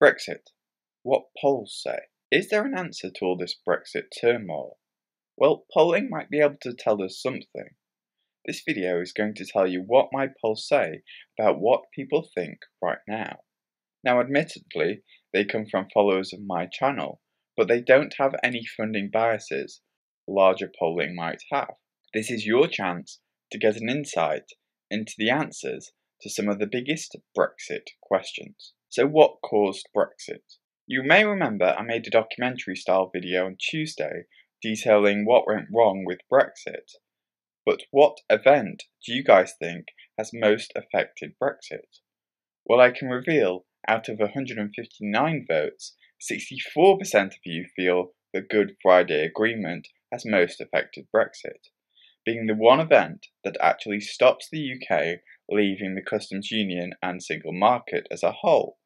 Brexit. What polls say. Is there an answer to all this Brexit turmoil? Well, polling might be able to tell us something. This video is going to tell you what my polls say about what people think right now. Now, admittedly, they come from followers of my channel, but they don't have any funding biases larger polling might have. This is your chance to get an insight into the answers to some of the biggest Brexit questions. So what caused Brexit? You may remember I made a documentary style video on Tuesday detailing what went wrong with Brexit. But what event do you guys think has most affected Brexit? Well, I can reveal out of 159 votes, 64% of you feel the Good Friday Agreement has most affected Brexit, being the one event that actually stops the UK leaving the customs union and single market as a whole,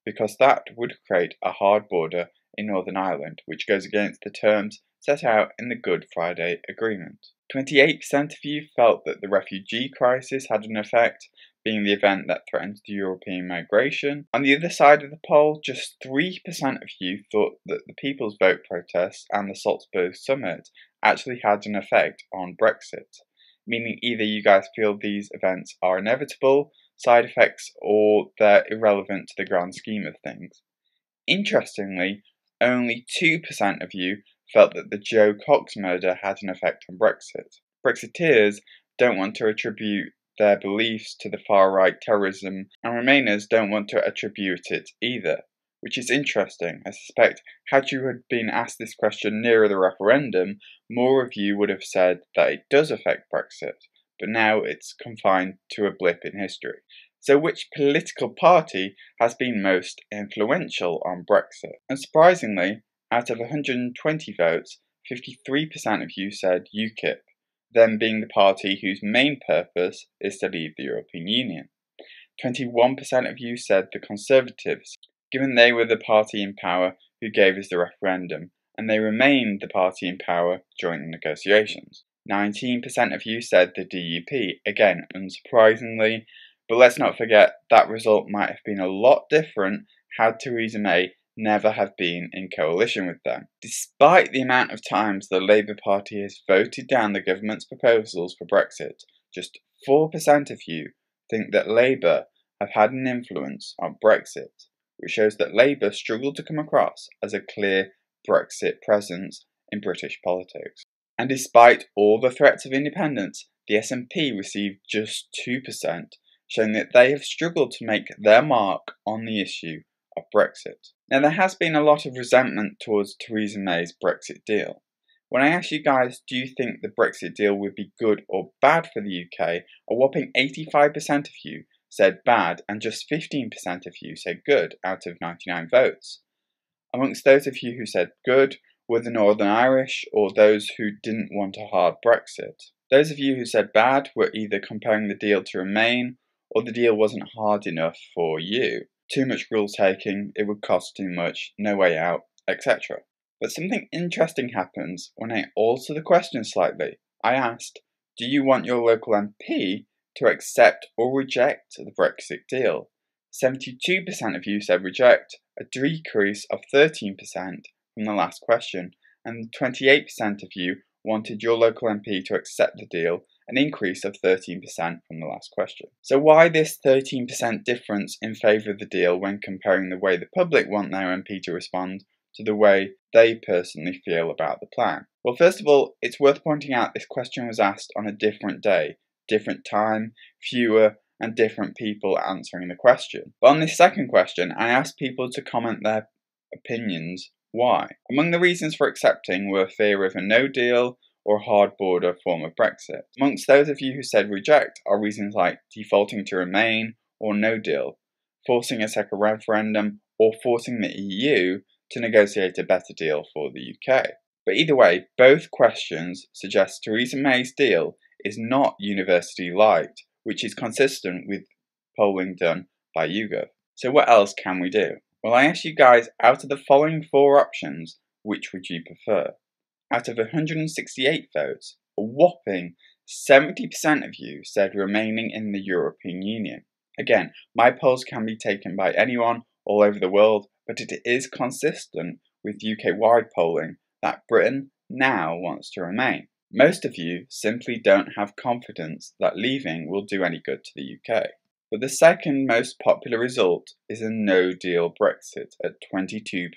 because that would create a hard border in Northern Ireland, which goes against the terms set out in the Good Friday Agreement. 28% of you felt that the refugee crisis had an effect, being the event that threatens the European migration. On the other side of the poll, just 3% of you thought that the People's Vote protests and the Salzburg summit actually had an effect on Brexit, meaning either you guys feel these events are inevitable, side effects, or they're irrelevant to the grand scheme of things. Interestingly, only 2% of you felt that the Joe Cox murder had an effect on Brexit. Brexiteers don't want to attribute their beliefs to the far-right terrorism, and Remainers don't want to attribute it either, which is interesting. I suspect had you had been asked this question nearer the referendum, more of you would have said that it does affect Brexit, but now it's confined to a blip in history. So which political party has been most influential on Brexit? Unsurprisingly, out of 120 votes, 53% of you said UKIP, them being the party whose main purpose is to leave the European Union. 21% of you said the Conservatives, given they were the party in power who gave us the referendum, and they remained the party in power during the negotiations. 19% of you said the DUP, again unsurprisingly, but let's not forget that result might have been a lot different had Theresa May never have been in coalition with them. Despite the amount of times the Labour Party has voted down the government's proposals for Brexit, just 4% of you think that Labour have had an influence on Brexit, which shows that Labour struggled to come across as a clear Brexit presence in British politics. And despite all the threats of independence, the SNP received just 2%, showing that they have struggled to make their mark on the issue of Brexit. Now, there has been a lot of resentment towards Theresa May's Brexit deal. When I asked you guys, do you think the Brexit deal would be good or bad for the UK, a whopping 85% of you said bad and just 15% of you said good out of 99 votes. Amongst those of you who said good were the Northern Irish or those who didn't want a hard Brexit. Those of you who said bad were either comparing the deal to Remain or the deal wasn't hard enough for you. Too much rule taking, it would cost too much, no way out, etc. But something interesting happens when I alter the question slightly. I asked, do you want your local MP to accept or reject the Brexit deal? 72% of you said reject, a decrease of 13% from the last question, and 28% of you wanted your local MP to accept the deal, an increase of 13% from the last question. So why this 13% difference in favour of the deal when comparing the way the public want their MP to respond to the way they personally feel about the plan? Well, first of all, it's worth pointing out this question was asked on a different day, different time, fewer and different people answering the question. But on this second question, I asked people to comment their opinions why. Among the reasons for accepting were fear of a no deal or hard border form of Brexit. Amongst those of you who said reject are reasons like defaulting to Remain or no deal, forcing a second referendum, or forcing the EU to negotiate a better deal for the UK. But either way, both questions suggest Theresa May's deal is not university light, which is consistent with polling done by YouGov. So what else can we do? Well, I asked you guys, out of the following 4 options, which would you prefer? Out of 168 votes, a whopping 70% of you said remaining in the European Union. Again, my polls can be taken by anyone all over the world, but it is consistent with UK-wide polling that Britain now wants to remain. Most of you simply don't have confidence that leaving will do any good to the UK. But the second most popular result is a no-deal Brexit at 22%,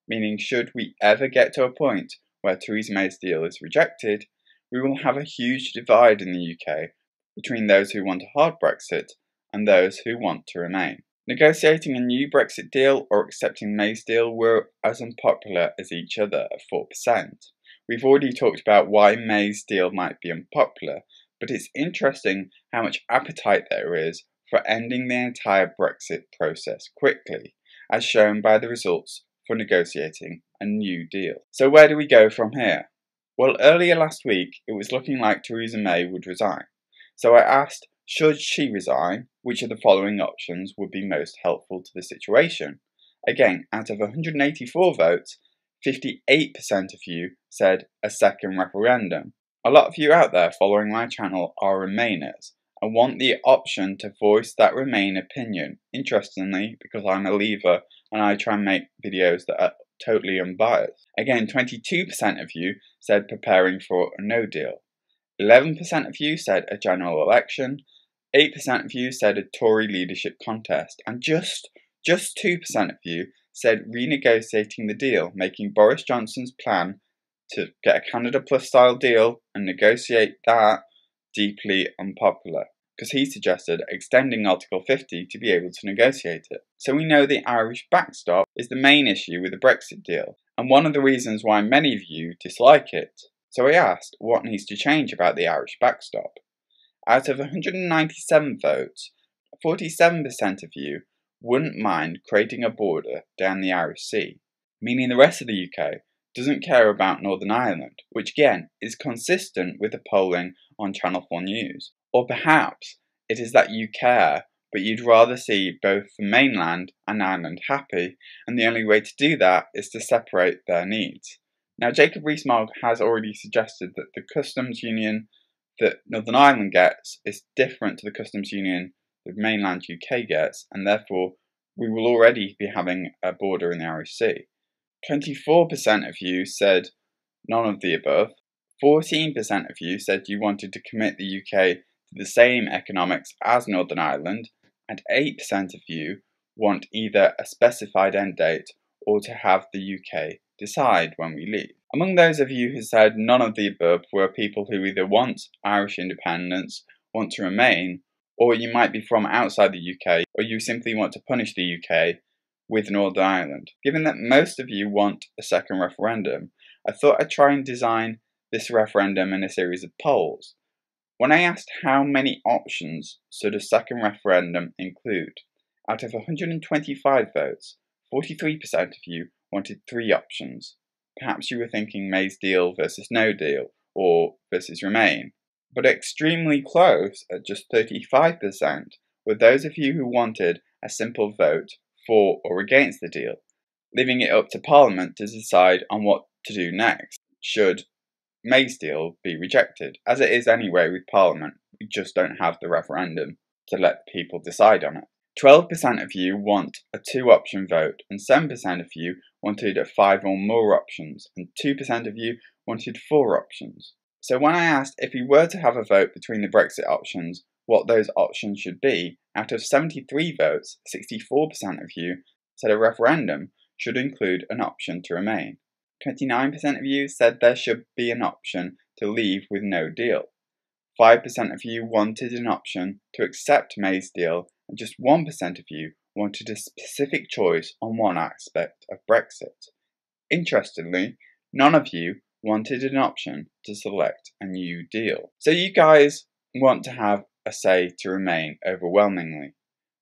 meaning should we ever get to a point where Theresa May's deal is rejected, we will have a huge divide in the UK between those who want a hard Brexit and those who want to remain. Negotiating a new Brexit deal or accepting May's deal were as unpopular as each other at 4%. We've already talked about why May's deal might be unpopular, but it's interesting how much appetite there is for ending the entire Brexit process quickly, as shown by the results for negotiating a new deal. So where do we go from here? Well, earlier last week, it was looking like Theresa May would resign. So I asked, should she resign, which of the following options would be most helpful to the situation? Again, out of 184 votes, 58% of you said a second referendum. A lot of you out there following my channel are Remainers and want the option to voice that Remain opinion. Interestingly, because I'm a Leaver and I try and make videos that are totally unbiased. Again, 22% of you said preparing for a no deal. 11% of you said a general election. 8% of you said a Tory leadership contest. And just 2% of you said renegotiating the deal, making Boris Johnson's plan to get a Canada Plus style deal and negotiate that deeply unpopular, because he suggested extending Article 50 to be able to negotiate it. So we know the Irish backstop is the main issue with the Brexit deal, and one of the reasons why many of you dislike it. So I asked what needs to change about the Irish backstop. Out of 197 votes, 47% of you wouldn't mind creating a border down the Irish Sea, meaning the rest of the UK doesn't care about Northern Ireland, which again is consistent with the polling on Channel 4 News. Or perhaps it is that you care, but you'd rather see both the mainland and Ireland happy, and the only way to do that is to separate their needs. Now, Jacob Rees-Mogg has already suggested that the customs union that Northern Ireland gets is different to the customs union the mainland UK gets, and therefore we will already be having a border in the Irish Sea. 24% of you said none of the above. 14% of you said you wanted to commit the UK to the same economics as Northern Ireland, and 8% of you want either a specified end date or to have the UK decide when we leave. Among those of you who said none of the above were people who either want Irish independence, want to remain, or you might be from outside the UK, or you simply want to punish the UK with Northern Ireland. Given that most of you want a second referendum, I thought I'd try and design this referendum in a series of polls. When I asked how many options should a second referendum include, out of 125 votes, 43% of you wanted 3 options. Perhaps you were thinking May's deal versus no deal, or versus Remain. But extremely close, at just 35%, were those of you who wanted a simple vote for or against the deal, leaving it up to Parliament to decide on what to do next, should May's deal be rejected. As it is anyway with Parliament, we just don't have the referendum to let people decide on it. 12% of you want a 2-option vote, and 7% of you wanted 5 or more options, and 2% of you wanted 4 options. So when I asked if we were to have a vote between the Brexit options, what those options should be, out of 73 votes, 64% of you said a referendum should include an option to remain. 29% of you said there should be an option to leave with no deal. 5% of you wanted an option to accept May's deal, and just 1% of you wanted a specific choice on one aspect of Brexit. Interestingly, none of you wanted an option to select a new deal. So you guys want to have a say to remain overwhelmingly.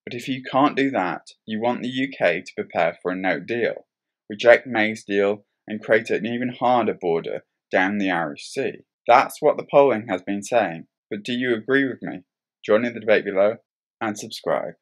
But if you can't do that, you want the UK to prepare for a no deal, reject May's deal, and create an even harder border down the Irish Sea. That's what the polling has been saying. But do you agree with me? Join in the debate below and subscribe.